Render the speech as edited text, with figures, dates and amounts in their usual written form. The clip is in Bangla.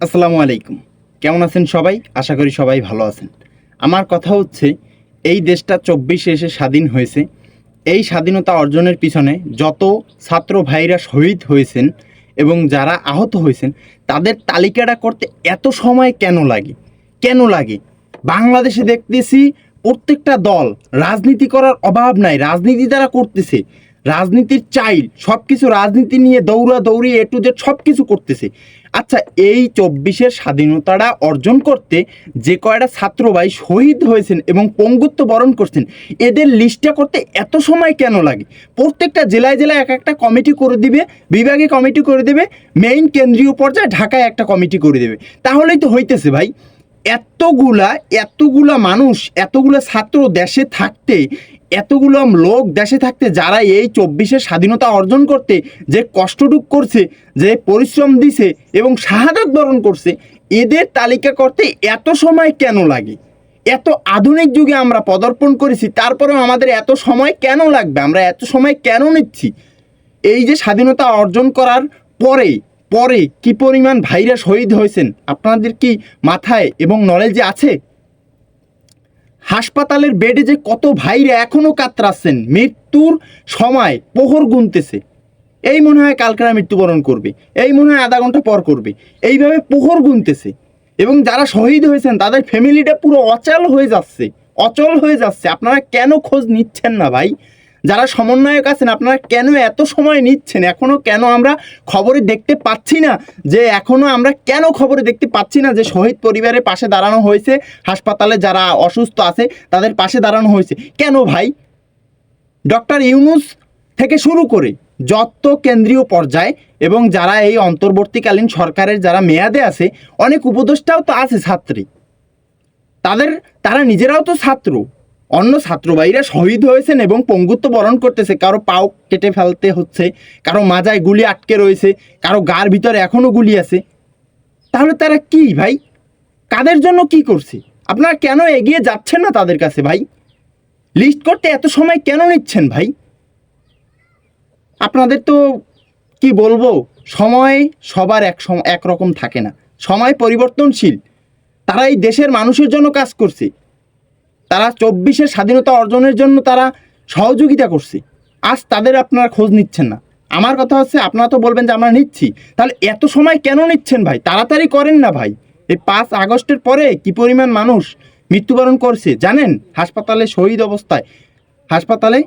আসসালামু আলাইকুম। কেমন আছেন সবাই? আশা করি সবাই ভালো আছেন। আমার কথা হচ্ছে, এই দেশটা ২৪ এসে স্বাধীন হয়েছে। এই স্বাধীনতা অর্জনের পিছনে যত ছাত্র ভাইরা শহীদ হয়েছেন এবং যারা আহত হয়েছেন, তাদের তালিকাটা করতে এত সময় কেন লাগে? কেন লাগে? বাংলাদেশে দেখতেছি প্রত্যেকটা দল রাজনীতি করার অভাব নাই, রাজনীতি তারা করতেছে। রাজনীতির চাইল সব কিছু রাজনীতি নিয়ে দৌড়াদৌড়ি এ টু জেড সব কিছু করতেছে। আচ্ছা, এই ২৪-এর স্বাধীনতাটা অর্জন করতে যে কয়টা ছাত্র ভাই শহীদ হয়েছেন এবং পঙ্গুত্ব বরণ করছেন, এদের লিস্টটা করতে এত সময় কেন লাগে? প্রত্যেকটা জেলায় জেলায় এক একটা কমিটি করে দিবে, বিভাগে কমিটি করে দেবে, মেইন কেন্দ্রীয় পর্যায়ে ঢাকায় একটা কমিটি করে দেবে, তাহলেই তো হইতেছে ভাই। এতগুলা মানুষ, এতগুলো ছাত্র দেশে থাকতে, এতগুলো লোক দেশে থাকতে, যারা এই ২৪-এর স্বাধীনতা অর্জন করতে যে কষ্টটুক করছে, যে পরিশ্রম দিছে এবং শাহাদাত বরণ করছে, এদের তালিকা করতে এত সময় কেন লাগে? এত আধুনিক যুগে আমরা পদার্পণ করেছি, তারপরেও আমাদের এত সময় কেন লাগবে? আমরা এত সময় কেন নিচ্ছি? এই যে স্বাধীনতা অর্জন করার পরে পরে কি পরিমাণ ভাইরা শহীদ হয়েছেন আপনাদের কি মাথায় এবং নলেজে আছে? হাসপাতালের বেডে যে কত ভাইরা এখনো কাতরাচ্ছেন, মৃত্যুর সময় প্রহর গুনতেছে, এই মনে হয় কালকেরা মৃত্যুবরণ করবে, এই মনে হয় আধা ঘন্টা পর করবে, এইভাবে প্রহর গুনতেছে। এবং যারা শহীদ হয়েছেন তাদের ফ্যামিলিটা পুরো অচল হয়ে যাচ্ছে। আপনারা কেন খোঁজ নিচ্ছেন না ভাই? যারা সমন্বয়ক আছেন, আপনারা কেন এত সময় নিচ্ছেন? এখনও কেন আমরা খবরে দেখতে পাচ্ছি না যে শহীদ পরিবারের পাশে দাঁড়ানো হয়েছে, হাসপাতালে যারা অসুস্থ আছে তাদের পাশে দাঁড়ানো হয়েছে? কেন ভাই? ডক্টর ইউনূস থেকে শুরু করে যত কেন্দ্রীয় পর্যায়ে এবং যারা এই অন্তর্বর্তীকালীন সরকারের যারা মেয়াদে আছে, অনেক উপদেষ্টাও তো আছে ছাত্রী, তারা নিজেরাও তো ছাত্র। অন্য ছাত্র ভাইরা শহীদ হয়েছেন এবং পঙ্গুত্ব বরণ করতেছে, কারো পাও কেটে ফেলতে হচ্ছে, কারো মাজায় গুলি আটকে রয়েছে, কারো গার ভিতরে এখনো গুলি আছে। তাহলে তারা কি ভাই? কাদের জন্য কি করছে? আপনারা কেন এগিয়ে যাচ্ছেন না তাদের কাছে ভাই? লিস্ট করতে এত সময় কেন নিচ্ছেন ভাই? আপনাদের তো কি বলবো, সময় সবার একরকম থাকে না, সময় পরিবর্তনশীল। তারা এই দেশের মানুষের জন্য কাজ করছে, তারা ২৪-এর স্বাধীনতা অর্জনের জন্য তারা সহযোগিতা করছে। আজ তাদের আপনারা খোঁজ নিচ্ছেন না। আমার কথা হচ্ছে, আপনারা তো বলবেন যে আমরা নিচ্ছি, তাহলে এত সময় কেন নিচ্ছেন ভাই? তাড়াতাড়ি করেন না ভাই। এই ৫ আগস্টের পরে কি পরিমাণ মানুষ মৃত্যুবরণ করছে জানেন? হাসপাতালে শহীদ অবস্থায়, হাসপাতালে